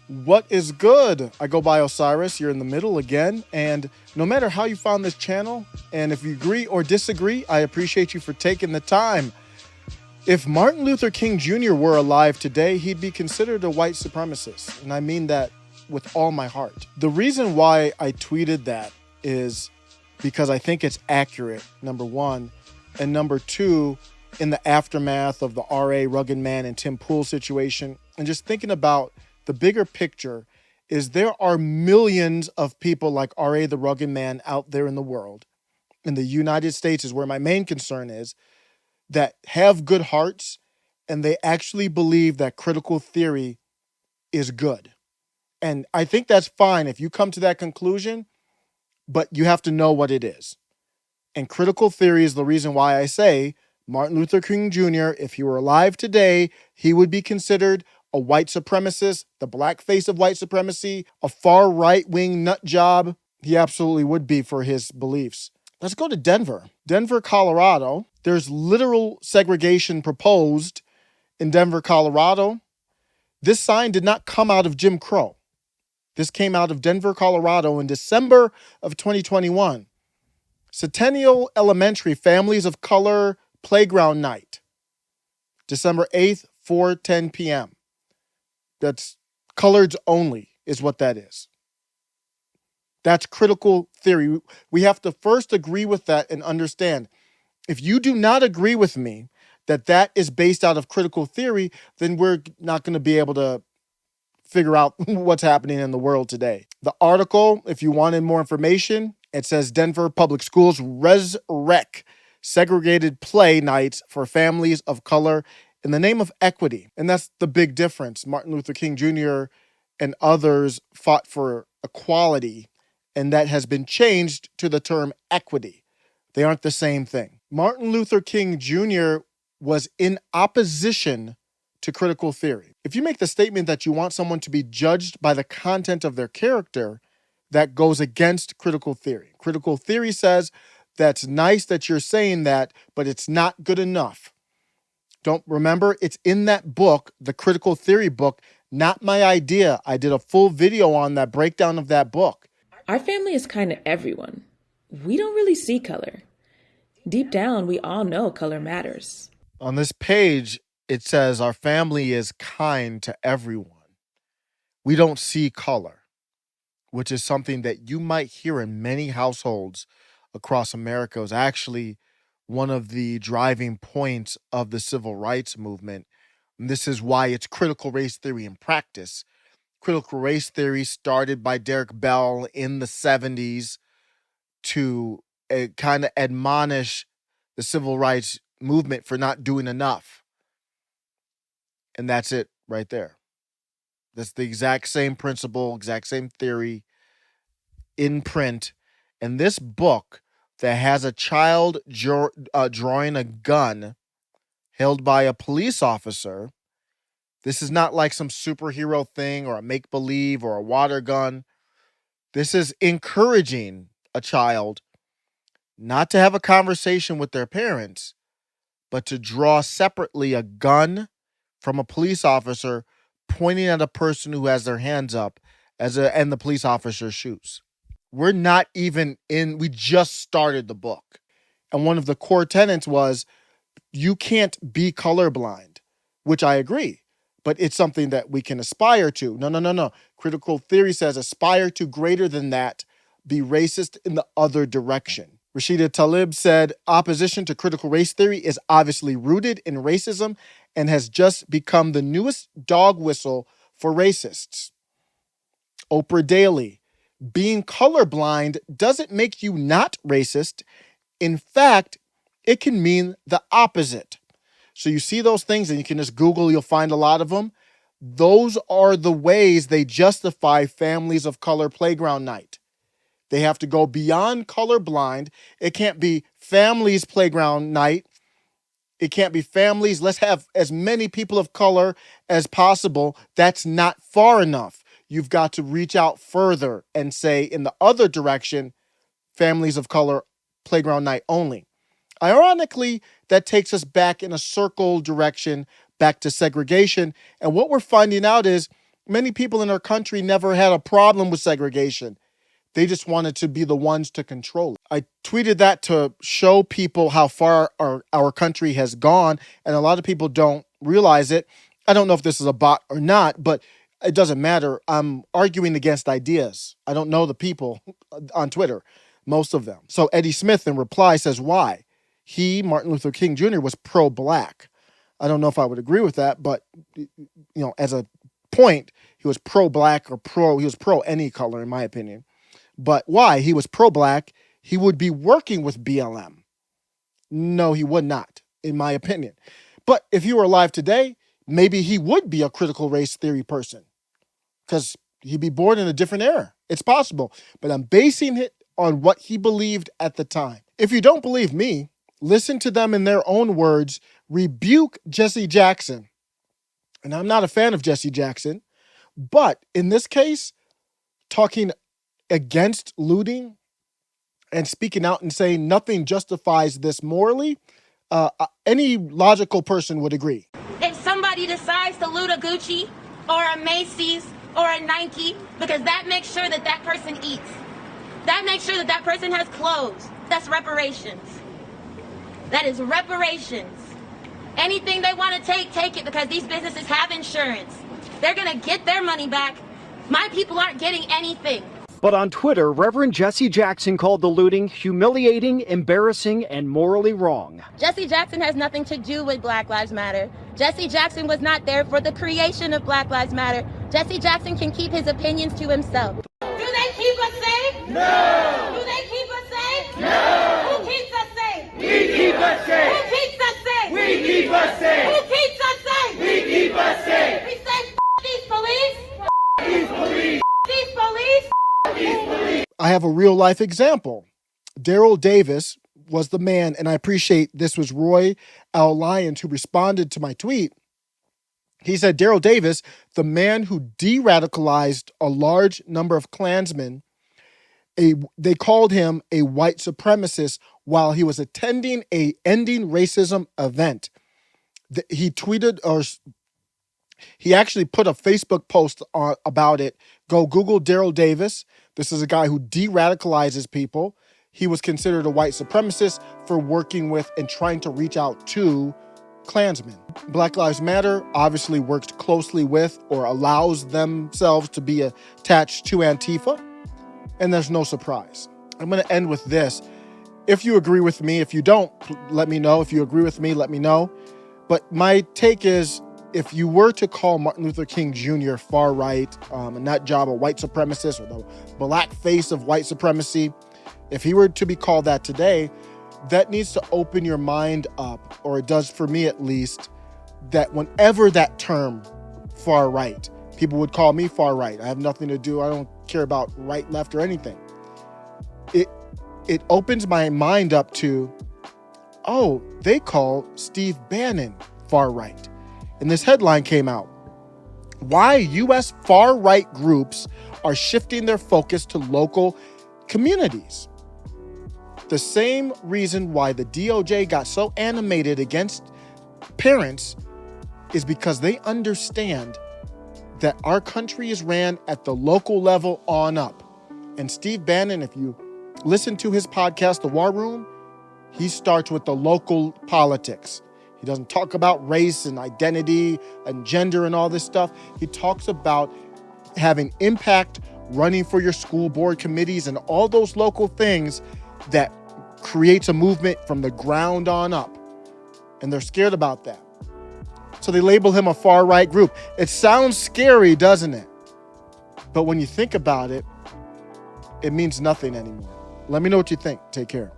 What is good? I go by Osiris. You're in the middle again. And no matter how you found this channel, and if you agree or disagree, I appreciate you for taking the time. If Martin Luther King Jr. were alive today, he'd be considered a white supremacist. And I mean that with all my heart. The reason why I tweeted that is because I think it's accurate, number one. And number two, in the aftermath of the R.A. Rugged Man and Tim Pool situation, and just thinking about the bigger picture, is there are millions of people like R.A. the Rugged Man out there in the world. In the United States is where my main concern is, that have good hearts and they actually believe that critical theory is good. And I think that's fine if you come to that conclusion, but you have to know what it is. And critical theory is the reason why I say Martin Luther King Jr., if he were alive today, he would be considered a white supremacist, the black face of white supremacy, a far right-wing nut job. He absolutely would be for his beliefs. Let's go to Denver. Denver, Colorado. There's literal segregation proposed in Denver, Colorado. This sign did not come out of Jim Crow. This came out of Denver, Colorado in December of 2021. Centennial Elementary Families of Color Playground Night. December 8th, 4:10 p.m. That's coloreds only is what that is. That's critical theory. We have to first agree with that and understand. If you do not agree with me that that is based out of critical theory, then we're not going to be able to figure out what's happening in the world today. The article, if you wanted more information, it says Denver Public Schools resurrect segregated play nights for families of color in the name of equity. And that's the big difference. Martin Luther King Jr. and others fought for equality, and that has been changed to the term equity. They aren't the same thing. Martin Luther King Jr. was in opposition to critical theory. If you make the statement that you want someone to be judged by the content of their character, that goes against critical theory. Critical theory says that's nice that you're saying that, but it's not good enough. Don't remember, it's in that book, the critical theory book, not my idea. I did a full video on that breakdown of that book. Our family is kind of everyone. We don't really see color. Deep down, we all know color matters. On this page, it says our family is kind to everyone. We don't see color, which is something that you might hear in many households across America. It was actually one of the driving points of the civil rights movement. And this is why it's critical race theory in practice. Critical race theory started by Derek Bell in the 70s to kind of admonish the civil rights movement for not doing enough. And that's it right there. That's the exact same principle, exact same theory in print. And this book that has a child drawing a gun held by a police officer. This is not like some superhero thing or a make-believe or a water gun. This is encouraging a child not to have a conversation with their parents, but to draw separately a gun from a police officer pointing at a person who has their hands up and the police officer shoots. We're not even in, we just started the book. And one of the core tenets was you can't be colorblind, which I agree, but it's something that we can aspire to. No. Critical theory says aspire to greater than that, be racist in the other direction. Rashida Tlaib said, opposition to critical race theory is obviously rooted in racism and has just become the newest dog whistle for racists. Oprah Daly, being colorblind doesn't make you not racist. In fact, it can mean the opposite. So you see those things and you can just Google, you'll find a lot of them. Those are the ways they justify families of color playground night. They have to go beyond colorblind. It can't be families playground night. It can't be families. Let's have as many people of color as possible. That's not far enough. You've got to reach out further and say in the other direction, families of color playground night only. Ironically, that takes us back in a circle direction, back to segregation. And what we're finding out is many people in our country never had a problem with segregation. They just wanted to be the ones to control it. I tweeted that to show people how far our country has gone, and a lot of people don't realize it. I don't know if this is a bot or not, but it doesn't matter. I'm arguing against ideas. I don't know the people on Twitter, most of them. So Eddie Smith in reply says why. He, Martin Luther King Jr., was pro-black. I don't know if I would agree with that, but as a point, he was pro-black or he was pro any color, in my opinion. But why? He was pro-black. He would be working with BLM. No, he would not, in my opinion. But if he were alive today, maybe he would be a critical race theory person because he'd be born in a different era. It's possible. But I'm basing it on what he believed at the time. If you don't believe me, listen to them in their own words, rebuke Jesse Jackson. And I'm not a fan of Jesse Jackson, but in this case, talking against looting and speaking out and saying nothing justifies this morally, any logical person would agree. If somebody decides to loot a Gucci or a Macy's or a Nike, because that makes sure that that person eats. That makes sure that that person has clothes. That's reparations. That is reparations. Anything they want to take it, because these businesses have insurance. They're going to get their money back. My people aren't getting anything. But on Twitter, Reverend Jesse Jackson called the looting humiliating, embarrassing, and morally wrong. Jesse Jackson has nothing to do with Black Lives Matter. Jesse Jackson was not there for the creation of Black Lives Matter. Jesse Jackson can keep his opinions to himself. Do they keep us safe? No! Do they keep us safe? No! Who keeps us safe? We keep us safe! Who keeps us safe? We keep us safe! Who keeps us safe? We keep us safe! We say these police! These police! These police! I have a real life example. Daryl Davis was the man, and I appreciate this was Roy L. Lyons who responded to my tweet. He said, Daryl Davis, the man who de-radicalized a large number of Klansmen, they called him a white supremacist while he was attending a Ending Racism event. He tweeted, or he actually put a Facebook post about it. Go Google Daryl Davis. This is a guy who de-radicalizes people. He was considered a white supremacist for working with and trying to reach out to Klansmen. Black Lives Matter obviously works closely with or allows themselves to be attached to Antifa, and there's no surprise. I'm going to end with this. If you agree with me, if you don't, let me know. If you agree with me, let me know. But my take is, if you were to call Martin Luther King Jr. far right, and that job a white supremacist or the black face of white supremacy, if he were to be called that today, that needs to open your mind up, or it does for me at least, that whenever that term far right, people would call me far right. I have nothing to do. I don't care about right, left, or anything. It opens my mind up to, oh, they call Steve Bannon far right. And this headline came out. Why U.S. far-right groups are shifting their focus to local communities. The same reason why the DOJ got so animated against parents is because they understand that our country is ran at the local level on up. And Steve Bannon, if you listen to his podcast, The War Room, he starts with the local politics. He doesn't talk about race and identity and gender and all this stuff. He talks about having impact, running for your school board committees and all those local things that creates a movement from the ground on up. And they're scared about that. So they label him a far-right group. It sounds scary, doesn't it? But when you think about it, it means nothing anymore. Let me know what you think. Take care.